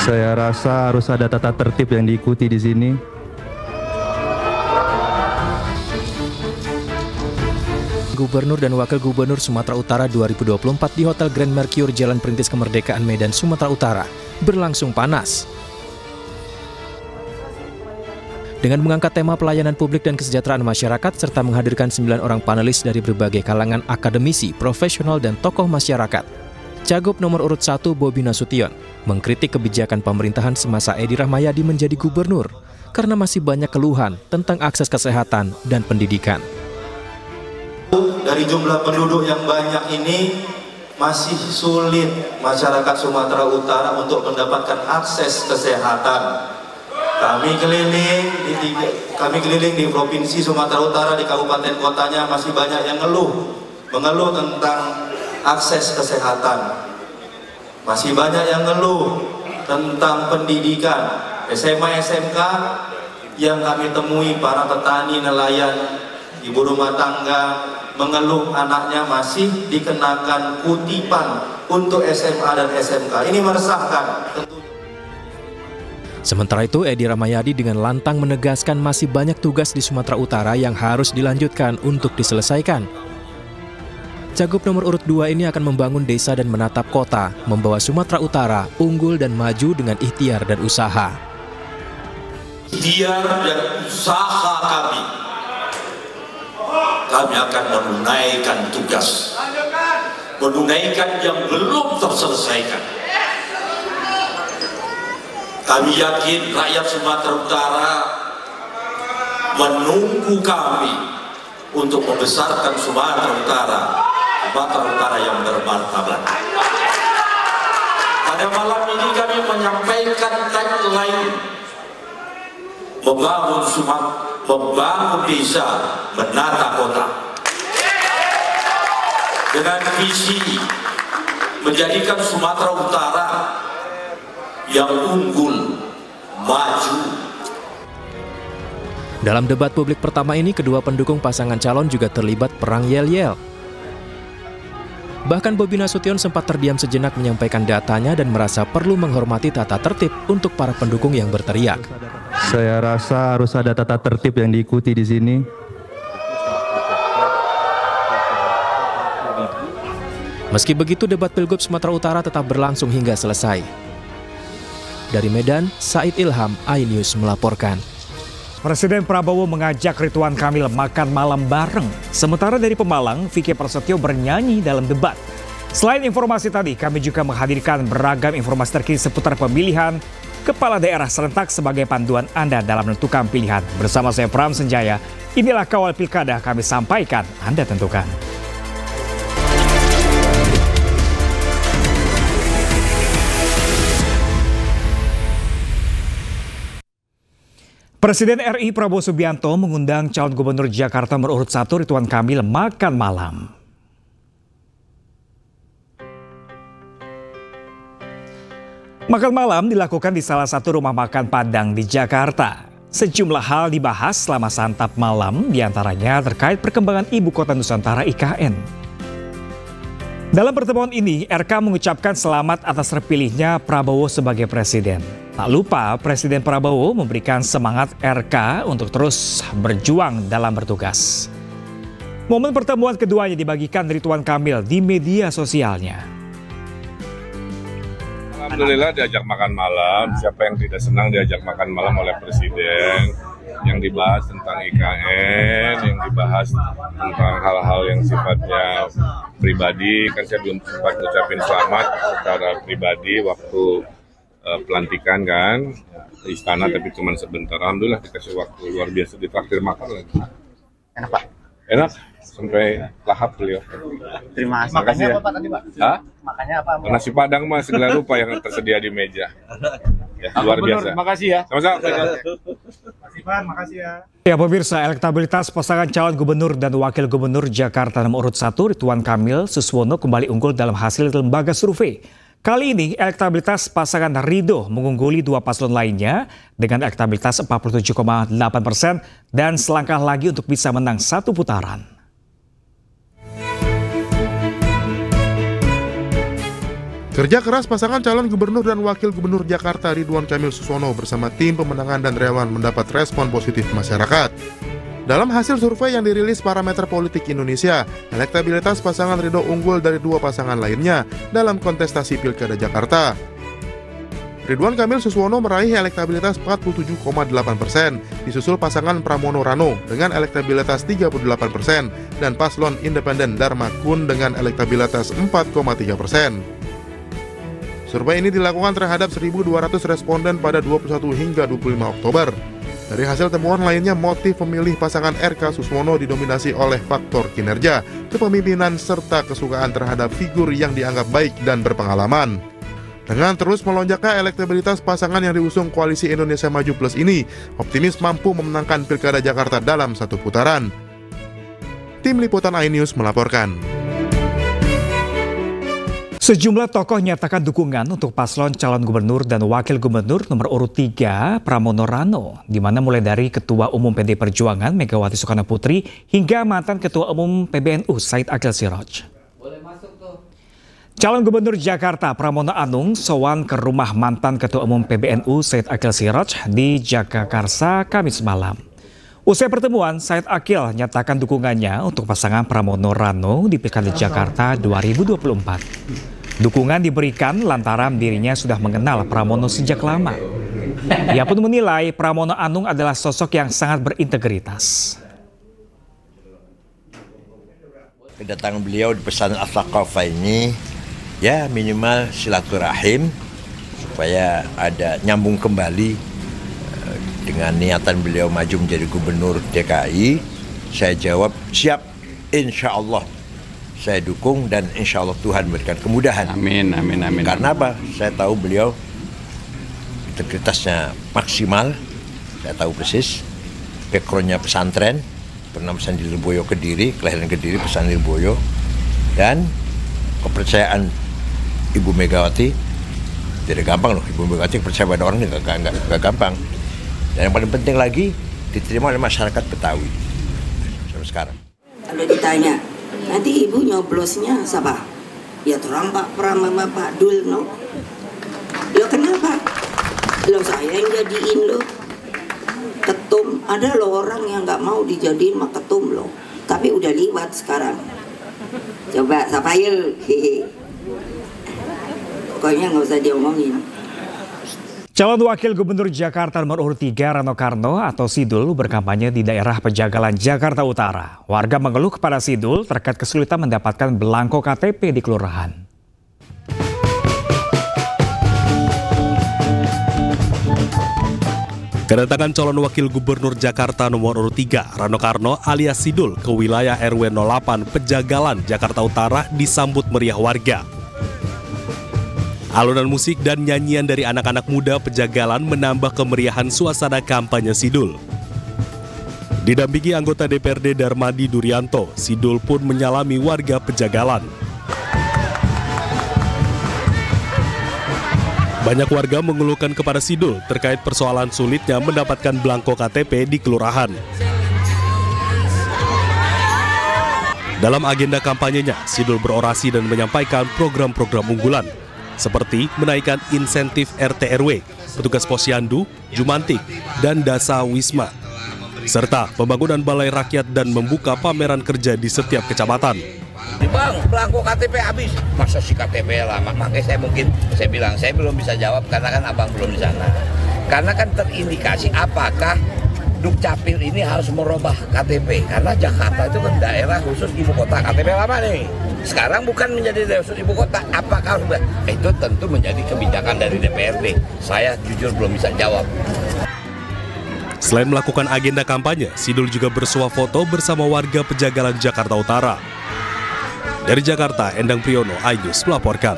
Saya rasa harus ada tata tertib yang diikuti di sini. Gubernur dan Wakil Gubernur Sumatera Utara 2024 di Hotel Grand Mercure Jalan Perintis Kemerdekaan Medan, Sumatera Utara berlangsung panas. Dengan mengangkat tema pelayanan publik dan kesejahteraan masyarakat serta menghadirkan 9 orang panelis dari berbagai kalangan akademisi, profesional, dan tokoh masyarakat, Cagup nomor urut 1 Bobi Nasution mengkritik kebijakan pemerintahan semasa Edi Rahmayadi menjadi gubernur karena masih banyak keluhan tentang akses kesehatan dan pendidikan. Dari jumlah penduduk yang banyak ini masih sulit masyarakat Sumatera Utara untuk mendapatkan akses kesehatan. Kami keliling di Provinsi Sumatera Utara, di kabupaten kotanya masih banyak yang mengeluh tentang akses kesehatan. Masih banyak yang ngeluh tentang pendidikan. SMA, SMK yang kami temui, para petani, nelayan, ibu rumah tangga mengeluh anaknya masih dikenakan kutipan untuk SMA dan SMK. Ini meresahkan. Sementara itu, Edi Rahmayadi dengan lantang menegaskan masih banyak tugas di Sumatera Utara yang harus dilanjutkan untuk diselesaikan. Cagup nomor urut 2 ini akan membangun desa dan menatap kota, membawa Sumatera Utara unggul dan maju dengan ikhtiar dan usaha. Ikhtiar dan usaha kami akan menunaikan tugas, menunaikan yang belum terselesaikan. Kami yakin rakyat Sumatera Utara menunggu kami untuk membesarkan Sumatera Utara yang bermartabat. Pada malam ini kami menyampaikan tagline membangun desa, menata kota, dengan visi menjadikan Sumatera Utara yang unggul, maju. Dalam debat publik pertama ini, kedua pendukung pasangan calon juga terlibat perang yel-yel. Bahkan Bobi Nasution sempat terdiam sejenak menyampaikan datanya dan merasa perlu menghormati tata tertib untuk para pendukung yang berteriak. Saya rasa harus ada tata tertib yang diikuti di sini. Meski begitu, debat Pilgub Sumatera Utara tetap berlangsung hingga selesai. Dari Medan, Said Ilham, iNews melaporkan. Presiden Prabowo mengajak Ridwan Kamil makan malam bareng. Sementara dari Pemalang, Vicky Prasetyo bernyanyi dalam debat. Selain informasi tadi, kami juga menghadirkan beragam informasi terkini seputar pemilihan kepala daerah serentak sebagai panduan Anda dalam menentukan pilihan. Bersama saya Pram Senjaya, inilah Kawal Pilkada kami sampaikan, Anda tentukan. Presiden RI Prabowo Subianto mengundang calon gubernur Jakarta nomor urut 1 Ridwan Kamil makan malam. Makan malam dilakukan di salah satu rumah makan Padang di Jakarta. Sejumlah hal dibahas selama santap malam, diantaranya terkait perkembangan Ibu Kota Nusantara IKN. Dalam pertemuan ini, RK mengucapkan selamat atas terpilihnya Prabowo sebagai presiden. Tak lupa, Presiden Prabowo memberikan semangat RK untuk terus berjuang dalam bertugas. Momen pertemuan keduanya dibagikan Ridwan Kamil di media sosialnya. Alhamdulillah diajak makan malam, siapa yang tidak senang diajak makan malam oleh Presiden. Yang dibahas tentang IKN, yang dibahas tentang hal-hal yang sifatnya pribadi. Kan saya belum sempat ngucapin selamat secara pribadi waktu pelantikan kan di istana, tapi cuma sebentar. Alhamdulillah dikasih waktu luar biasa, ditraktir makan lagi. Enak Pak? Enak, sampai lahap beliau. Terima kasih. Makasih ya. Apa Pak tadi Pak? Hah? Makannya apa? Nasi Padang mah segala rupa yang tersedia di meja. Ya, luar biasa. Makasih ya. Sama-sama. Makasih Pak, makasih ya. Ya pemirsa, elektabilitas pasangan calon gubernur dan wakil gubernur Jakarta nomor urut 1 Ridwan Kamil Suswono kembali unggul dalam hasil lembaga survei. Kali ini elektabilitas pasangan Ridho mengungguli dua paslon lainnya dengan elektabilitas 47,8% dan selangkah lagi untuk bisa menang satu putaran. Kerja keras pasangan calon gubernur dan wakil gubernur Jakarta Ridwan Kamil Suswono bersama tim pemenangan dan relawan mendapat respon positif masyarakat. Dalam hasil survei yang dirilis Parameter Politik Indonesia, elektabilitas pasangan Ridho unggul dari dua pasangan lainnya dalam kontestasi Pilkada Jakarta. Ridwan Kamil Suswono meraih elektabilitas 47,8%, disusul pasangan Pramono Rano dengan elektabilitas 38% dan paslon independen Dharma Kun dengan elektabilitas 4,3%. Survei ini dilakukan terhadap 1.200 responden pada 21 hingga 25 Oktober. Dari hasil temuan lainnya, motif pemilih pasangan RK Suswono didominasi oleh faktor kinerja, kepemimpinan, serta kesukaan terhadap figur yang dianggap baik dan berpengalaman. Dengan terus melonjaknya elektabilitas pasangan yang diusung Koalisi Indonesia Maju Plus ini, optimis mampu memenangkan Pilkada Jakarta dalam satu putaran. Tim Liputan iNews melaporkan. Sejumlah tokoh nyatakan dukungan untuk paslon calon gubernur dan wakil gubernur nomor urut 3 Pramono Rano, di mana mulai dari Ketua Umum PD Perjuangan Megawati Soekarno Putri hingga mantan Ketua Umum PBNU Said Akil Siraj. Calon Gubernur Jakarta Pramono Anung sowan ke rumah mantan Ketua Umum PBNU Said Akil Siraj di Jagakarsa Kamis malam. Usai pertemuan, Said Akil nyatakan dukungannya untuk pasangan Pramono Rano di Pilkada Jakarta 2024. Dukungan diberikan lantaran dirinya sudah mengenal Pramono sejak lama. Ia pun menilai Pramono Anung adalah sosok yang sangat berintegritas. Kedatangan beliau di Pesantren Al-Thaqafah ini ya minimal silaturahim supaya ada nyambung kembali dengan niatan beliau maju menjadi gubernur DKI. Saya jawab siap, insya Allah saya dukung dan insya Allah Tuhan berikan kemudahan. Amin, amin, amin. Karena apa? Saya tahu beliau integritasnya maksimal, saya tahu persis backgroundnya pesantren, pernah pesantren Lirboyo Kediri, kelahiran Kediri, pesantren Lirboyo, dan kepercayaan Ibu Megawati tidak gampang loh. Ibu Megawati percaya pada orang ini nggak gampang. Dan yang paling penting lagi diterima oleh masyarakat Betawi sampai sekarang. Kalau ditanya, nanti ibu nyoblosnya siapa? Ya terang Pak Pram sama Pak Dul, no? Lo kenapa? Lo saya yang jadiin lo ketum. Ada lo orang yang nggak mau dijadiin mah ketum lo, tapi udah liwat sekarang. Coba siapa yuk? Pokoknya nggak usah diomongin. Calon Wakil Gubernur Jakarta nomor urut 3 Rano Karno atau Sidul berkampanye di daerah Pejagalan, Jakarta Utara. Warga mengeluh kepada Sidul terkait kesulitan mendapatkan belangko KTP di kelurahan. Kedatangan calon Wakil Gubernur Jakarta nomor urut 3 Rano Karno alias Sidul ke wilayah RW 08 Pejagalan, Jakarta Utara disambut meriah warga. Alunan musik dan nyanyian dari anak-anak muda Pejagalan menambah kemeriahan suasana kampanye Sidul. Didampingi anggota DPRD Darmadi Durianto, Sidul pun menyalami warga Pejagalan. Banyak warga mengeluhkan kepada Sidul terkait persoalan sulitnya mendapatkan belangko KTP di kelurahan. Dalam agenda kampanyenya, Sidul berorasi dan menyampaikan program-program unggulan, seperti menaikkan insentif RT RW, petugas posyandu, jumantik, dan dasa wisma, serta pembangunan balai rakyat dan membuka pameran kerja di setiap kecamatan. Bang, belangko KTP habis. Masa si KTP lama? Makanya saya bilang saya belum bisa jawab karena kan abang belum di sana. Karena kan terindikasi apakah Dukcapil ini harus merubah KTP, karena Jakarta itu kan daerah khusus ibu kota, KTP lama nih. Sekarang bukan menjadi daerah khusus ibu kota, apakah harus? Itu tentu menjadi kebijakan dari DPRD. Saya jujur belum bisa jawab. Selain melakukan agenda kampanye, Sidul juga bersuah foto bersama warga Pejagalan, Jakarta Utara. Dari Jakarta, Endang Priyono, iNews melaporkan.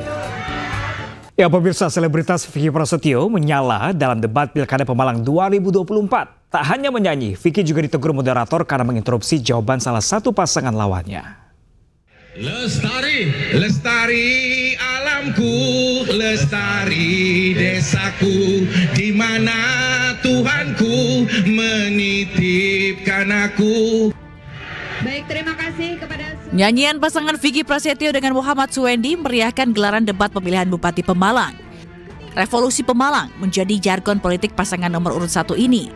Ya, pemirsa, selebritas Vicky Prasetyo menyala dalam debat Pilkada Pemalang 2024. Tak hanya menyanyi, Vicky juga ditegur moderator karena menginterupsi jawaban salah satu pasangan lawannya. Lestari, lestari alamku, lestari desaku, di mana Tuhanku menitipkan aku. Baik, terima kasih kepada Nyanyian pasangan Vicky Prasetyo dengan Muhammad Suwendi meriahkan gelaran debat pemilihan Bupati Pemalang. Revolusi Pemalang menjadi jargon politik pasangan nomor urut 1 ini.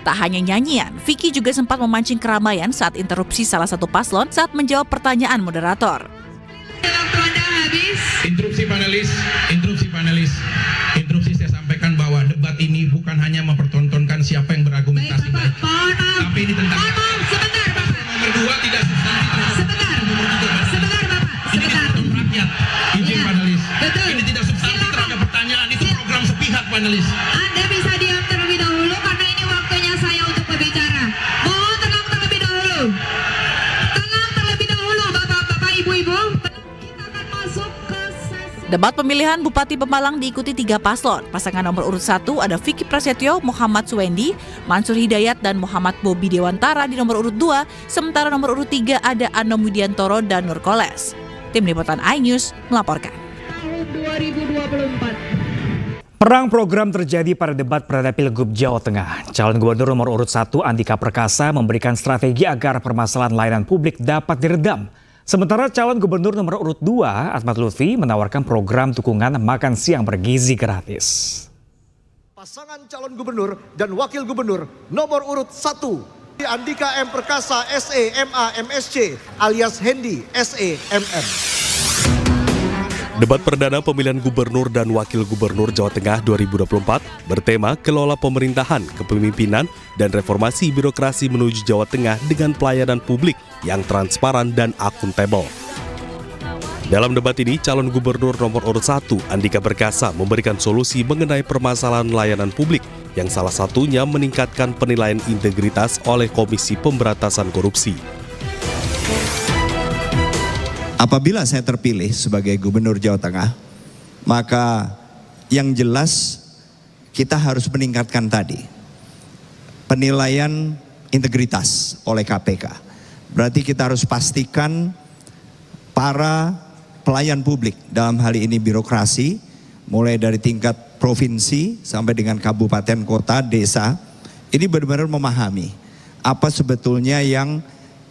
Tak hanya nyanyian, Vicky juga sempat memancing keramaian saat interupsi salah satu paslon saat menjawab pertanyaan moderator. Interupsi panelis. Interupsi saya sampaikan bahwa debat ini bukan hanya mempertontonkan siapa yang berargumentasi baik. Tapi ini tentang sebentar, Bapak. Nomor 2 tidak substansi. Sebentar, Bapak. Ini tentang rakyat. Izin panelis. Betul. Ini tidak substansi terhadap pertanyaan, itu program sepihak panelis. Anda bisa diam terlebih dahulu karena ini waktunya saya untuk berbicara. Mohon tenang terlebih dahulu. Tenang terlebih dahulu, Bapak-bapak, Ibu-ibu. Debat pemilihan Bupati Pemalang diikuti 3 paslon. Pasangan nomor urut 1 ada Vicky Prasetyo, Muhammad Suwendi, Mansur Hidayat, dan Muhammad Bobi Dewantara di nomor urut 2. Sementara nomor urut 3 ada Anom Widiantoro dan Nur Koles. Tim Liputan iNews melaporkan. 2024. Perang program terjadi pada debat perdana Pilgub Jawa Tengah. Calon Gubernur nomor urut 1 Andika Perkasa memberikan strategi agar permasalahan layanan publik dapat diredam. Sementara calon gubernur nomor urut 2, Ahmad Lutfi, menawarkan program dukungan makan siang bergizi gratis. Pasangan calon gubernur dan wakil gubernur nomor urut 1, Andika M. Perkasa SE MA MSC alias Hendi SE MM. Debat perdana pemilihan gubernur dan wakil gubernur Jawa Tengah 2024 bertema kelola pemerintahan, kepemimpinan, dan reformasi birokrasi menuju Jawa Tengah dengan pelayanan publik yang transparan dan akuntabel. Dalam debat ini, calon gubernur nomor urut 1, Andika Perkasa, memberikan solusi mengenai permasalahan layanan publik yang salah satunya meningkatkan penilaian integritas oleh Komisi Pemberantasan Korupsi. Apabila saya terpilih sebagai gubernur Jawa Tengah, maka yang jelas kita harus meningkatkan tadi penilaian integritas oleh KPK. Berarti kita harus pastikan para pelayan publik, dalam hal ini birokrasi, mulai dari tingkat provinsi sampai dengan kabupaten, kota, desa, ini benar-benar memahami apa sebetulnya yang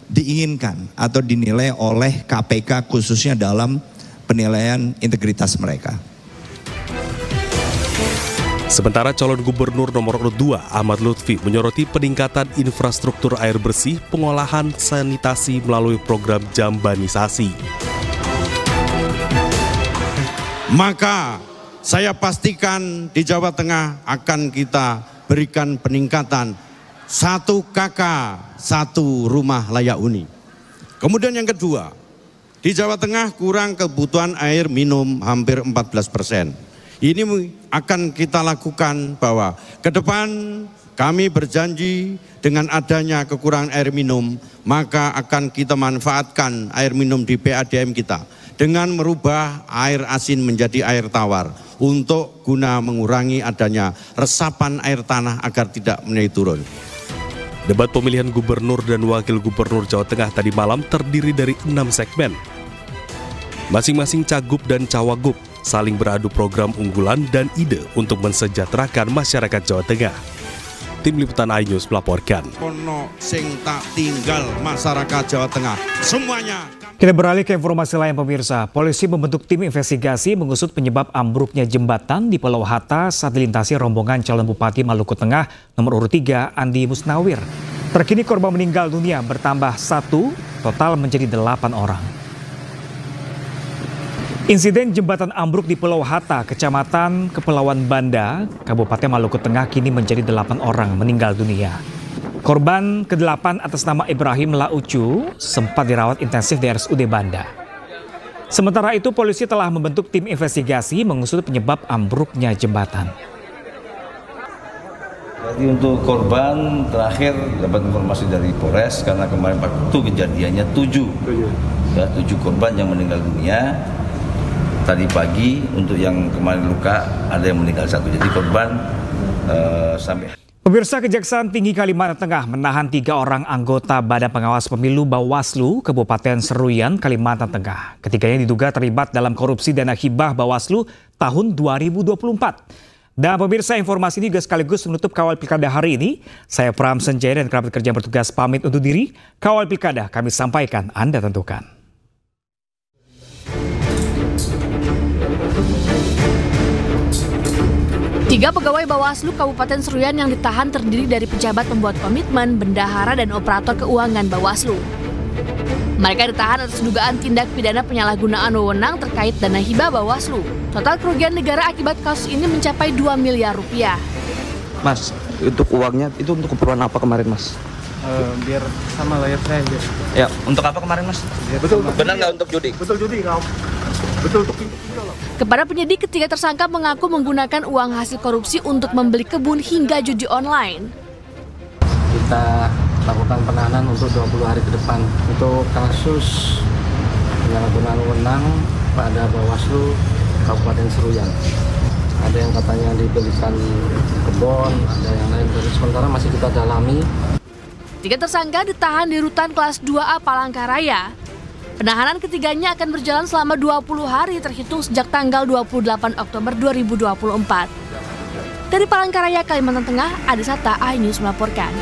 diinginkan atau dinilai oleh KPK khususnya dalam penilaian integritas mereka. Sementara calon gubernur nomor urut 2, Ahmad Lutfi, menyoroti peningkatan infrastruktur air bersih, pengolahan sanitasi melalui program jambanisasi. Maka saya pastikan di Jawa Tengah akan kita berikan peningkatan 1 KK, 1 rumah layak huni. Kemudian yang kedua, di Jawa Tengah kurang kebutuhan air minum hampir 14%. Ini akan kita lakukan bahwa ke depan kami berjanji dengan adanya kekurangan air minum, maka akan kita manfaatkan air minum di PADM kita dengan merubah air asin menjadi air tawar untuk guna mengurangi adanya resapan air tanah agar tidak menaik turun. Debat pemilihan gubernur dan wakil gubernur Jawa Tengah tadi malam terdiri dari 6 segmen. Masing-masing cagup dan cawagup saling beradu program unggulan dan ide untuk mensejahterakan masyarakat Jawa Tengah. Tim Liputan iNews melaporkan. Ono sing tak tinggal masyarakat Jawa Tengah semuanya. Kita beralih ke informasi lain pemirsa. Polisi membentuk tim investigasi mengusut penyebab ambruknya jembatan di Pulau Hatta saat dilintasi rombongan calon Bupati Maluku Tengah nomor urut 3 Andi Musnawir. Terkini korban meninggal dunia bertambah 1, total menjadi 8 orang. Insiden jembatan ambruk di Pulau Hatta, Kecamatan Kepulauan Banda, Kabupaten Maluku Tengah kini menjadi 8 orang meninggal dunia. Korban ke-8 atas nama Ibrahim Laucu sempat dirawat intensif di RSUD Banda. Sementara itu polisi telah membentuk tim investigasi mengusut penyebab ambruknya jembatan. Jadi untuk korban terakhir dapat informasi dari Polres karena kemarin waktu kejadiannya 7 korban yang meninggal dunia. Tadi pagi untuk yang kemarin luka ada yang meninggal 1. Jadi korban sampai. Pemirsa, Kejaksaan Tinggi Kalimantan Tengah menahan 3 orang anggota Badan Pengawas Pemilu Bawaslu Kabupaten Seruyan, Kalimantan Tengah. Ketiganya diduga terlibat dalam korupsi dana hibah Bawaslu tahun 2024. Dan pemirsa, informasi ini juga sekaligus menutup Kawal Pilkada hari ini. Saya Pram Senjaya dan kerabat kerja bertugas pamit undur diri. Kawal Pilkada kami sampaikan, Anda tentukan. 3 pegawai Bawaslu Kabupaten Seruyan yang ditahan terdiri dari pejabat pembuat komitmen, bendahara, dan operator keuangan Bawaslu. Mereka ditahan atas dugaan tindak pidana penyalahgunaan wewenang terkait dana hibah Bawaslu. Total kerugian negara akibat kasus ini mencapai 2 miliar rupiah. Mas, untuk uangnya itu untuk keperluan apa kemarin, Mas? Biar sama layar saya aja. Ya, untuk apa kemarin, Mas? Betul, benar nggak untuk judi? Betul judi, betul untuk Kepada penyidik, ketiga tersangka mengaku menggunakan uang hasil korupsi untuk membeli kebun hingga judi online. Kita lakukan penahanan untuk 20 hari ke depan untuk kasus penyalahgunaan wewenang pada Bawaslu Kabupaten Seruyan. Ada yang katanya dibelikan kebun, ada yang lain. Sementara masih kita dalami. 3 tersangka ditahan di Rutan Kelas 2A Palangkaraya. Penahanan ketiganya akan berjalan selama 20 hari terhitung sejak tanggal 28 Oktober 2024. Dari Palangkaraya, Kalimantan Tengah, Adisata, iNews melaporkan.